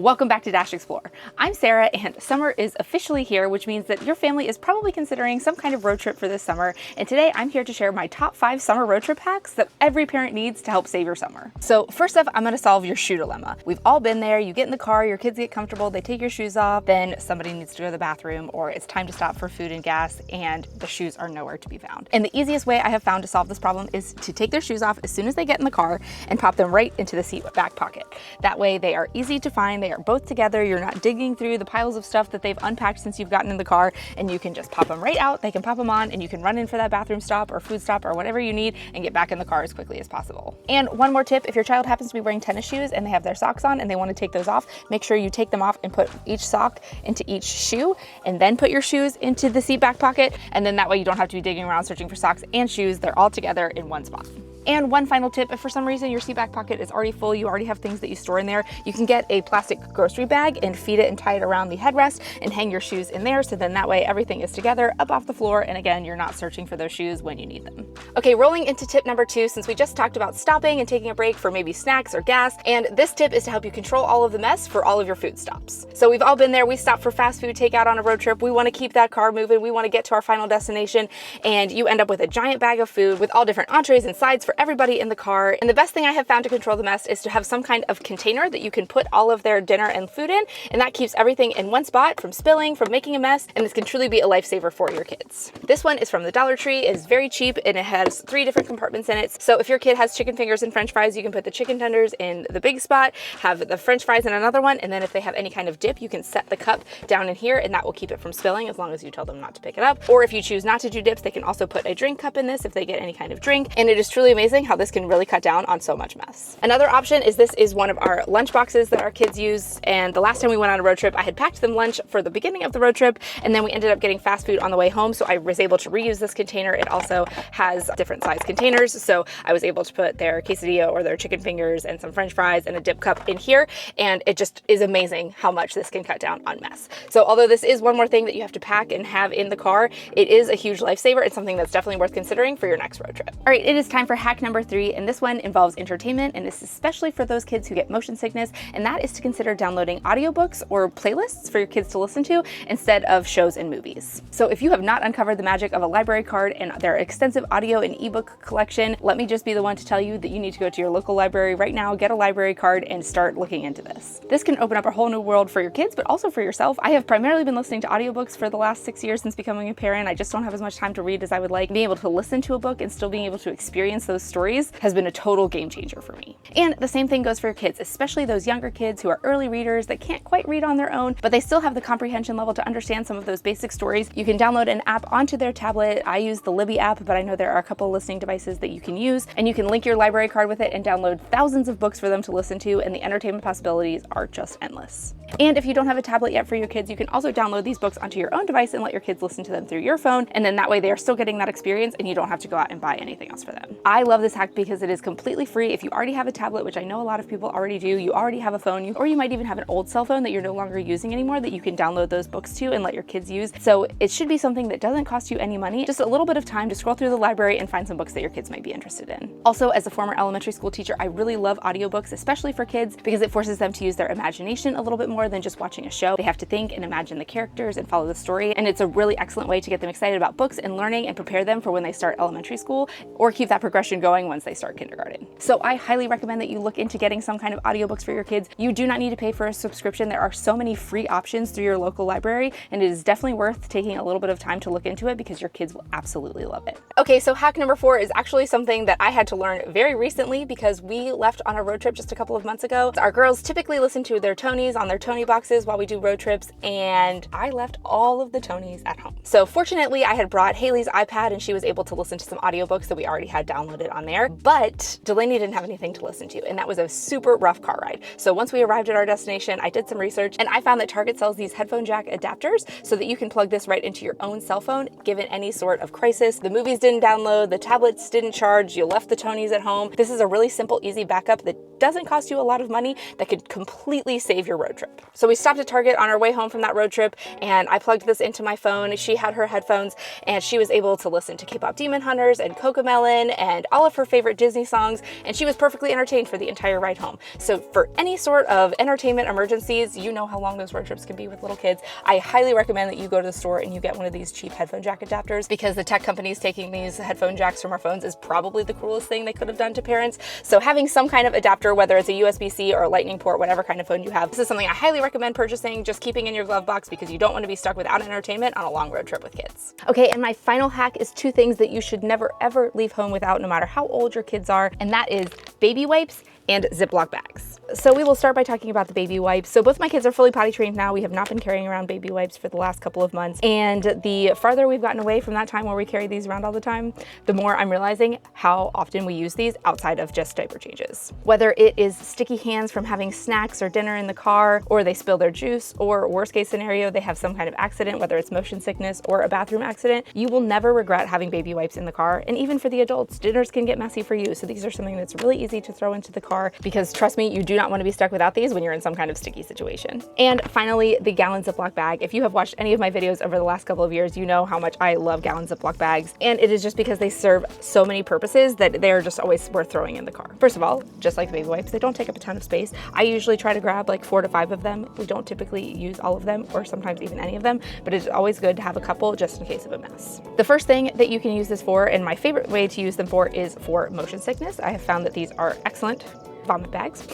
Welcome back to Dash Explore. I'm Sarah, and summer is officially here, which means that your family is probably considering some kind of road trip for this summer. And today I'm here to share my top 5 summer road trip hacks that every parent needs to help save your summer. So first up, I'm going to solve your shoe dilemma. We've all been there. You get in the car, your kids get comfortable, they take your shoes off, then somebody needs to go to the bathroom, or it's time to stop for food and gas, and the shoes are nowhere to be found. And the easiest way I have found to solve this problem is to take their shoes off as soon as they get in the car and pop them right into the seat back pocket. That way they are easy to find, they are both together, you're not digging through the piles of stuff that they've unpacked since you've gotten in the car, and you can just pop them right out, they can pop them on, and you can run in for that bathroom stop or food stop or whatever you need and get back in the car as quickly as possible. And one more tip, if your child happens to be wearing tennis shoes and they have their socks on and they want to take those off, make sure you take them off and put each sock into each shoe, and then put your shoes into the seat back pocket, and then that way you don't have to be digging around searching for socks and shoes, they're all together in one spot. And one final tip, if for some reason your seat back pocket is already full, you already have things that you store in there, you can get a plastic grocery bag and feed it and tie it around the headrest and hang your shoes in there, so then that way everything is together up off the floor, and again, you're not searching for those shoes when you need them. Okay, rolling into tip number 2, since we just talked about stopping and taking a break for maybe snacks or gas, and this tip is to help you control all of the mess for all of your food stops. So we've all been there, we stop for fast food takeout on a road trip, we want to keep that car moving, we want to get to our final destination, and you end up with a giant bag of food with all different entrees and sides for everybody in the car. And the best thing I have found to control the mess is to have some kind of container that you can put all of their dinner and food in, and that keeps everything in one spot from spilling, from making a mess, and this can truly be a lifesaver for your kids. This one is from the Dollar Tree, it is very cheap, and it has 3 different compartments in it. So if your kid has chicken fingers and french fries, you can put the chicken tenders in the big spot, have the french fries in another one, and then if they have any kind of dip, you can set the cup down in here, and that will keep it from spilling as long as you tell them not to pick it up. Or if you choose not to do dips, they can also put a drink cup in this if they get any kind of drink, and it is truly amazing how this can really cut down on so much mess. Another option is this is one of our lunch boxes that our kids use, and the last time we went on a road trip, I had packed them lunch for the beginning of the road trip, and then we ended up getting fast food on the way home, so I was able to reuse this container. It also has different size containers, so I was able to put their quesadilla or their chicken fingers and some french fries and a dip cup in here, and it just is amazing how much this can cut down on mess. So although this is one more thing that you have to pack and have in the car, it is a huge lifesaver. It's something that's definitely worth considering for your next road trip. All right, it is time for hack number 3, and this one involves entertainment, and it's especially for those kids who get motion sickness, and that is to consider downloading audiobooks or playlists for your kids to listen to instead of shows and movies. So if you have not uncovered the magic of a library card and their extensive audio and ebook collection, let me just be the one to tell you that you need to go to your local library right now, get a library card, and start looking into this. This can open up a whole new world for your kids, but also for yourself. I have primarily been listening to audiobooks for the last 6 years since becoming a parent. I just don't have as much time to read as I would like. Being able to listen to a book and still being able to experience those stories has been a total game changer for me. And the same thing goes for your kids, especially those younger kids who are early readers that can't quite read on their own, but they still have the comprehension level to understand some of those basic stories. You can download an app onto their tablet. I use the Libby app, but I know there are a couple of listening devices that you can use, and you can link your library card with it and download thousands of books for them to listen to, and the entertainment possibilities are just endless. And if you don't have a tablet yet for your kids, you can also download these books onto your own device and let your kids listen to them through your phone, and then that way they are still getting that experience and you don't have to go out and buy anything else for them. I love this hack because it is completely free. If you already have a tablet, which I know a lot of people already do, you already have a phone, or you might even have an old cell phone that you're no longer using anymore that you can download those books to and let your kids use. So it should be something that doesn't cost you any money, just a little bit of time to scroll through the library and find some books that your kids might be interested in. Also, as a former elementary school teacher, I really love audiobooks, especially for kids, because it forces them to use their imagination a little bit more than just watching a show. They have to think and imagine the characters and follow the story, and it's a really excellent way to get them excited about books and learning and prepare them for when they start elementary school, or keep that progression going once they start kindergarten. So I highly recommend that you look into getting some kind of audiobooks for your kids. You do not need to pay for a subscription. There are so many free options through your local library, and it is definitely worth taking a little bit of time to look into it because your kids will absolutely love it. Okay, so hack number 4 is actually something that I had to learn very recently because we left on a road trip just a couple of months ago. Our girls typically listen to their Tonys on their Tony boxes while we do road trips, and I left all of the Tonys at home. So fortunately, I had brought Haley's iPad and she was able to listen to some audiobooks that we already had downloaded on there, but Delaney didn't have anything to listen to, and that was a super rough car ride. So once we arrived at our destination, I did some research, and I found that Target sells these headphone jack adapters so that you can plug this right into your own cell phone, given any sort of crisis. The movies didn't download, the tablets didn't charge, you left the Tonys at home. This is a really simple, easy backup that doesn't cost you a lot of money that could completely save your road trip. trip. So we stopped at Target on our way home from that road trip, and I plugged this into my phone. She had her headphones, and she was able to listen to K-pop Demon Hunters and Cocomelon and all of her favorite Disney songs, and she was perfectly entertained for the entire ride home. So for any sort of entertainment emergencies, you know how long those road trips can be with little kids, I highly recommend that you go to the store and you get one of these cheap headphone jack adapters, because the tech companies taking these headphone jacks from our phones is probably the cruelest thing they could have done to parents. So having some kind of adapter, whether it's a USB-C or a lightning port, whatever kind of phone you have, this is something I highly recommend purchasing, just keeping in your glove box, because you don't want to be stuck without entertainment on a long road trip with kids. Okay, and my final hack is 2 things that you should never ever leave home without, no matter how old your kids are, and that is baby wipes and Ziploc bags. So we will start by talking about the baby wipes. So both my kids are fully potty trained now. We have not been carrying around baby wipes for the last couple of months. And the farther we've gotten away from that time where we carry these around all the time, the more I'm realizing how often we use these outside of just diaper changes. Whether it is sticky hands from having snacks or dinner in the car, or they spill their juice, or worst case scenario, they have some kind of accident, whether it's motion sickness or a bathroom accident, you will never regret having baby wipes in the car. And even for the adults, dinners can get messy for you. So these are something that's really easy to throw into the car, because trust me, you do not want to be stuck without these when you're in some kind of sticky situation. And finally, the gallon Ziploc bag. If you have watched any of my videos over the last couple of years, you know how much I love gallon Ziploc bags. And it is just because they serve so many purposes that they're just always worth throwing in the car. First of all, just like the baby wipes, they don't take up a ton of space. I usually try to grab like 4 to 5 of them. We don't typically use all of them, or sometimes even any of them, but it's always good to have a couple just in case of a mess. The first thing that you can use this for, and my favorite way to use them for, is for motion sickness. I have found that these are excellent vomit bags.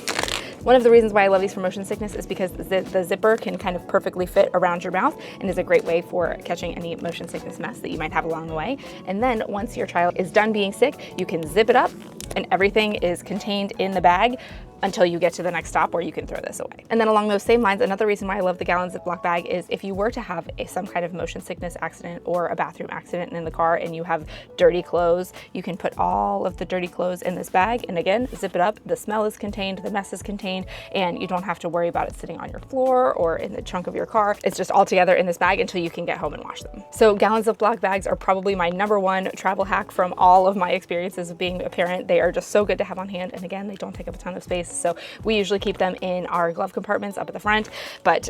One of the reasons why I love these for motion sickness is because the zipper can kind of perfectly fit around your mouth and is a great way for catching any motion sickness mess that you might have along the way. And then once your child is done being sick, you can zip it up and everything is contained in the bag until you get to the next stop where you can throw this away. And then along those same lines, another reason why I love the gallon Ziploc bag is if you were to have some kind of motion sickness accident or a bathroom accident in the car and you have dirty clothes, you can put all of the dirty clothes in this bag and again, zip it up. The smell is contained, the mess is contained, and you don't have to worry about it sitting on your floor or in the trunk of your car. It's just all together in this bag until you can get home and wash them. So gallon Ziploc bags are probably my #1 travel hack from all of my experiences of being a parent. They are just so good to have on hand. And again, they don't take up a ton of space. So we usually keep them in our glove compartments up at the front, but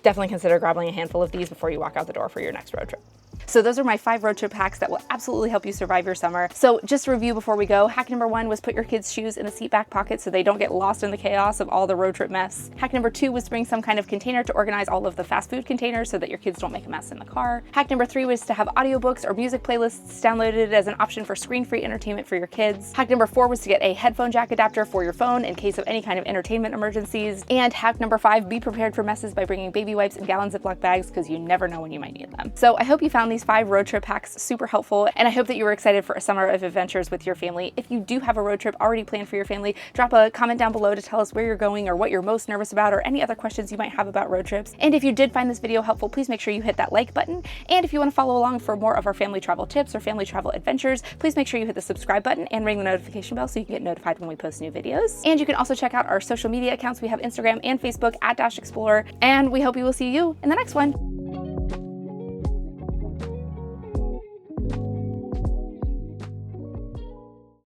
definitely consider grabbing a handful of these before you walk out the door for your next road trip. So those are my 5 road trip hacks that will absolutely help you survive your summer. So just to review before we go, hack #1 was put your kids' shoes in the seat back pocket so they don't get lost in the chaos of all the road trip mess. Hack #2 was bring some kind of container to organize all of the fast food containers so that your kids don't make a mess in the car. Hack #3 was to have audiobooks or music playlists downloaded as an option for screen-free entertainment for your kids. Hack #4 was to get a headphone jack adapter for your phone in case of any kind of entertainment emergencies. And hack #5, be prepared for messes by bringing baby wipes and gallon Ziploc bags because you never know when you might need them. So I hope you found these 5 road trip hacks super helpful, and I hope that you were excited for a summer of adventures with your family. If you do have a road trip already planned for your family, drop a comment down below to tell us where you're going or what you're most nervous about or any other questions you might have about road trips. And if you did find this video helpful, please make sure you hit that like button. And if you want to follow along for more of our family travel tips or family travel adventures, please make sure you hit the subscribe button and ring the notification bell so you can get notified when we post new videos. And you can also check out our social media accounts. We have Instagram and Facebook @Explorer, and we hope we will see you in the next one.